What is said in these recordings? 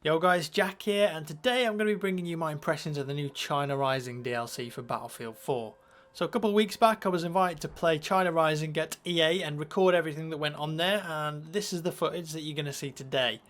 Yo guys, Jack here, and today I'm going to be bringing you my impressions of the new China Rising DLC for Battlefield 4. So a couple of weeks back I was invited to play China Rising at EA and record everything that went on there, and this is the footage that you're going to see today.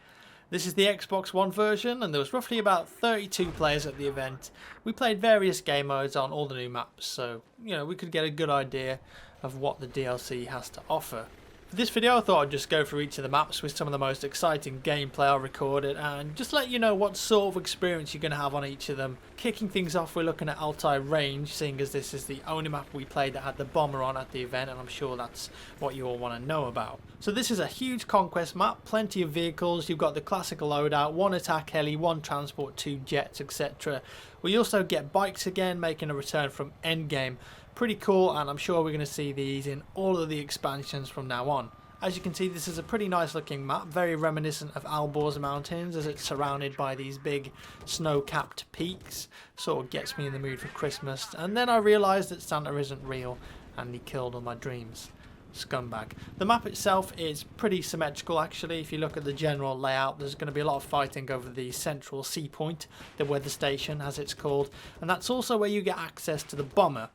This is the Xbox One version, and there was roughly about 32 players at the event. We played various game modes on all the new maps, so we could get a good idea of what the DLC has to offer. For this video I thought I'd just go through each of the maps with some of the most exciting gameplay I recorded and just let you know what sort of experience you're going to have on each of them. Kicking things off, we're looking at Altai Range, seeing as this is the only map we played that had the bomber on at the event, and I'm sure that's what you all want to know about. So this is a huge conquest map, plenty of vehicles. You've got the classical loadout, one attack heli, one transport, two jets, etc. We also get bikes again, making a return from endgame. Pretty cool, and I'm sure we're going to see these in all of the expansions from now on. As you can see, this is a pretty nice looking map, very reminiscent of Albor's Mountains, as it's surrounded by these big snow-capped peaks. Sort of gets me in the mood for Christmas. And then I realised that Santa isn't real and he killed all my dreams. Scumbag. The map itself is pretty symmetrical actually. If you look at the general layout, there's going to be a lot of fighting over the central sea point, the weather station as it's called, and that's also where you get access to the bomber.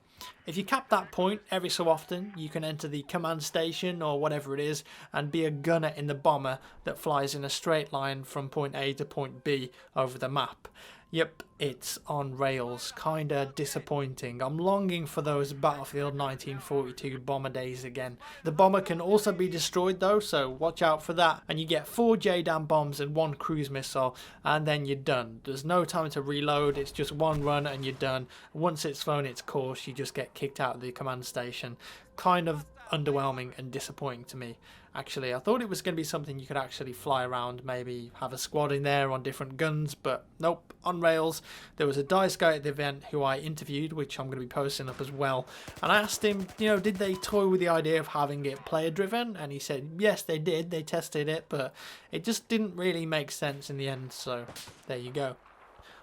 If you cap that point every so often, you can enter the command station or whatever it is and be a gunner in the bomber that flies in a straight line from point A to point B over the map. Yep, it's on rails, kinda disappointing. I'm longing for those Battlefield 1942 bomber days again. The bomber can also be destroyed though, so watch out for that. And you get 4 JDAM bombs and 1 cruise missile, and then you're done. There's no time to reload, it's just one run and you're done. Once it's flown its course, you just get kicked out of the command station. Kind of underwhelming and disappointing to me. Actually, I thought it was going to be something you could actually fly around, maybe have a squad in there on different guns, but nope, on rails. There was a DICE guy at the event who I interviewed, which I'm going to be posting up as well, and I asked him, did they toy with the idea of having it player driven? And he said yes, they did, they tested it, but it just didn't really make sense in the end, so there you go.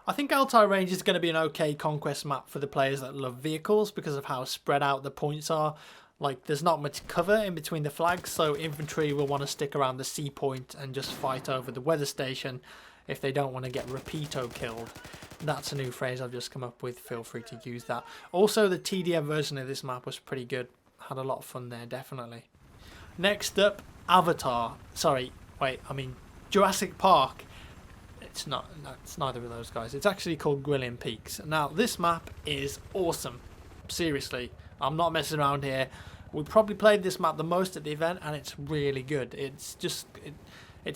I think Altai Range is going to be an okay conquest map for the players that love vehicles because of how spread out the points are. Like, there's not much cover in between the flags, so infantry will want to stick around the sea point and just fight over the weather station if they don't want to get repeato killed. That's a new phrase I've just come up with, feel free to use that. Also, the TDM version of this map was pretty good. Had a lot of fun there, definitely. Next up, Jurassic Park. It's neither of those guys. It's actually called Guilin Peaks. Now, this map is awesome. Seriously, I'm not messing around here. We probably played this map the most at the event, and it's really good. It's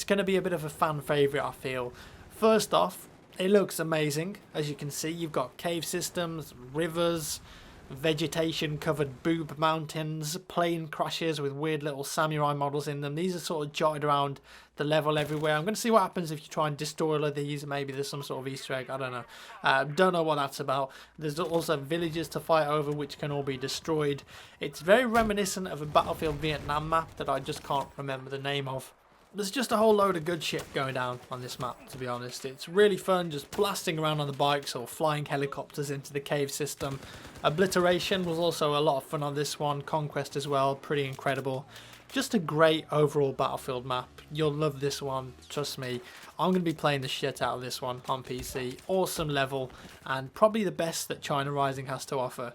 going to be a bit of a fan favourite, I feel. First off, it looks amazing. As you can see, you've got cave systems, rivers, vegetation covered boob mountains, plane crashes with weird little samurai models in them. These are sort of jotted around the level everywhere. I'm going to see what happens if you try and destroy all of these. Maybe there's some sort of Easter egg, I don't know. Don't know what that's about. There's also villages to fight over which can all be destroyed. It's very reminiscent of a Battlefield Vietnam map that I just can't remember the name of. There's just a whole load of good shit going down on this map, to be honest. It's really fun just blasting around on the bikes or flying helicopters into the cave system. Obliteration was also a lot of fun on this one. Conquest as well, pretty incredible. Just a great overall Battlefield map. You'll love this one, trust me. I'm going to be playing the shit out of this one on PC. Awesome level, and probably the best that China Rising has to offer.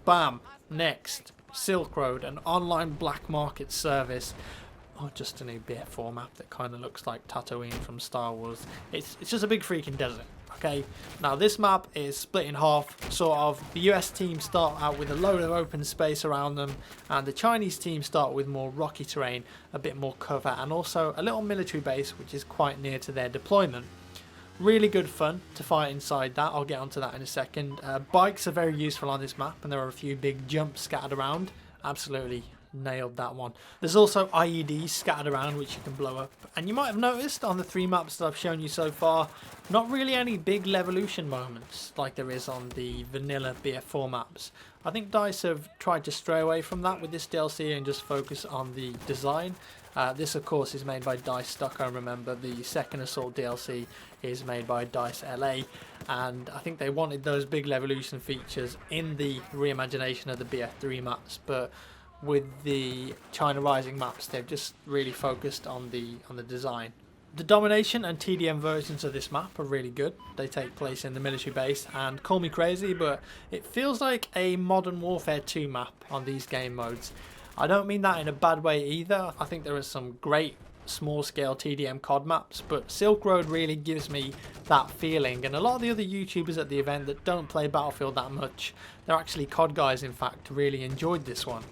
Bam! Next, Silk Road, an online black market service. Oh, just a new BF4 map that kind of looks like Tatooine from Star Wars. It's just a big freaking desert, okay? Now, this map is split in half, sort of. The US team start out with a load of open space around them, and the Chinese team start with more rocky terrain, a bit more cover, and also a little military base, which is quite near to their deployment. Really good fun to fight inside that. I'll get onto that in a second. Bikes are very useful on this map, and there are a few big jumps scattered around. Absolutely nailed that one. There's also IEDs scattered around which you can blow up, and you might have noticed on the 3 maps that I've shown you so far, not really any big Levolution moments like there is on the vanilla BF4 maps. I think DICE have tried to stray away from that with this DLC and just focus on the design. This of course is made by DICE Stockholm, remember. The second Assault DLC is made by DICE LA, and I think they wanted those big Levolution features in the reimagination of the BF3 maps, but with the China Rising maps they've just really focused on the design. The domination and TDM versions of this map are really good. They take place in the military base, and call me crazy, but it feels like a Modern Warfare 2 map on these game modes. I don't mean that in a bad way either. I think there are some great small scale TDM COD maps, but Silk Road really gives me that feeling, and a lot of the other YouTubers at the event that don't play Battlefield that much, they're actually COD guys in fact, really enjoyed this one.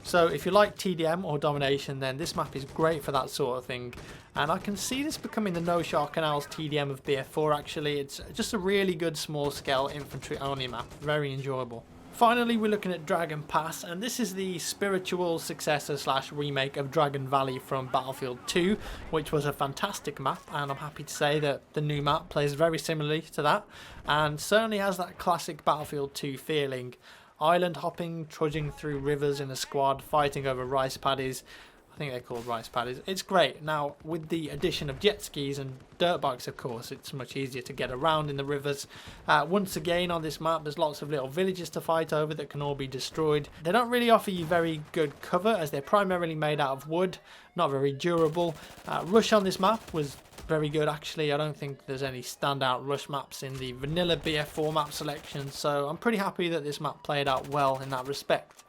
So if you like TDM or domination, then this map is great for that sort of thing, and I can see this becoming the No Shot Canals TDM of BF4 actually. It's just a really good small scale infantry only map, very enjoyable. Finally, we're looking at Dragon Pass, and this is the spiritual successor slash remake of Dragon Valley from Battlefield 2, which was a fantastic map, and I'm happy to say that the new map plays very similarly to that, and certainly has that classic Battlefield 2 feeling. Island hopping, trudging through rivers in a squad, fighting over rice paddies. I think they're called rice paddies. It's great. Now, with the addition of jet skis and dirt bikes, of course, it's much easier to get around in the rivers. Once again, on this map, there's lots of little villages to fight over that can all be destroyed. They don't really offer you very good cover, as they're primarily made out of wood, not very durable. Rush on this map was very good, actually. I don't think there's any standout rush maps in the vanilla BF4 map selection, so I'm pretty happy that this map played out well in that respect.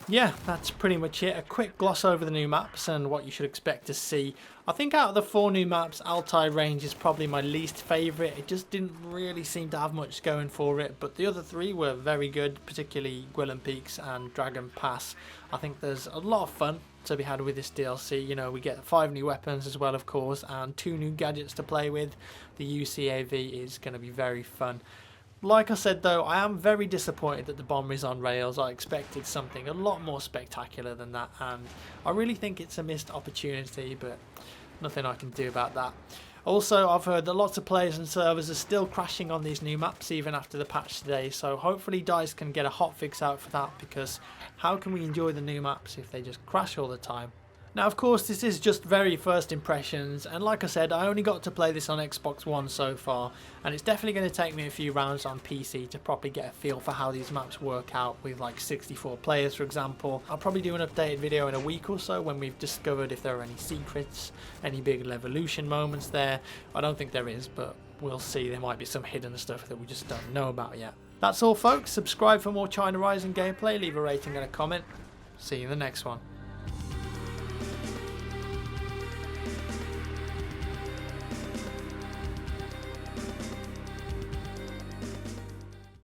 Yeah, that's pretty much it. A quick gloss over the new maps and what you should expect to see. I think out of the 4 new maps, Altai Range is probably my least favourite. It just didn't really seem to have much going for it, but the other 3 were very good, particularly Guilin Peaks and Dragon Pass. I think there's a lot of fun to be had with this DLC. You know, we get 5 new weapons as well, of course, and 2 new gadgets to play with. The UCAV is going to be very fun. Like I said though, I am very disappointed that the bomber is on rails. I expected something a lot more spectacular than that, and I really think it's a missed opportunity, but nothing I can do about that. Also, I've heard that lots of players and servers are still crashing on these new maps even after the patch today, so hopefully DICE can get a hotfix out for that, because how can we enjoy the new maps if they just crash all the time? Now, of course, this is just very first impressions, and like I said, I only got to play this on Xbox One so far, and it's definitely going to take me a few rounds on PC to properly get a feel for how these maps work out with like 64 players, for example. I'll probably do an updated video in a week or so when we've discovered if there are any secrets, any big evolution moments there. I don't think there is, but we'll see. There might be some hidden stuff that we just don't know about yet. That's all, folks. Subscribe for more China Rising gameplay, leave a rating and a comment. See you in the next one.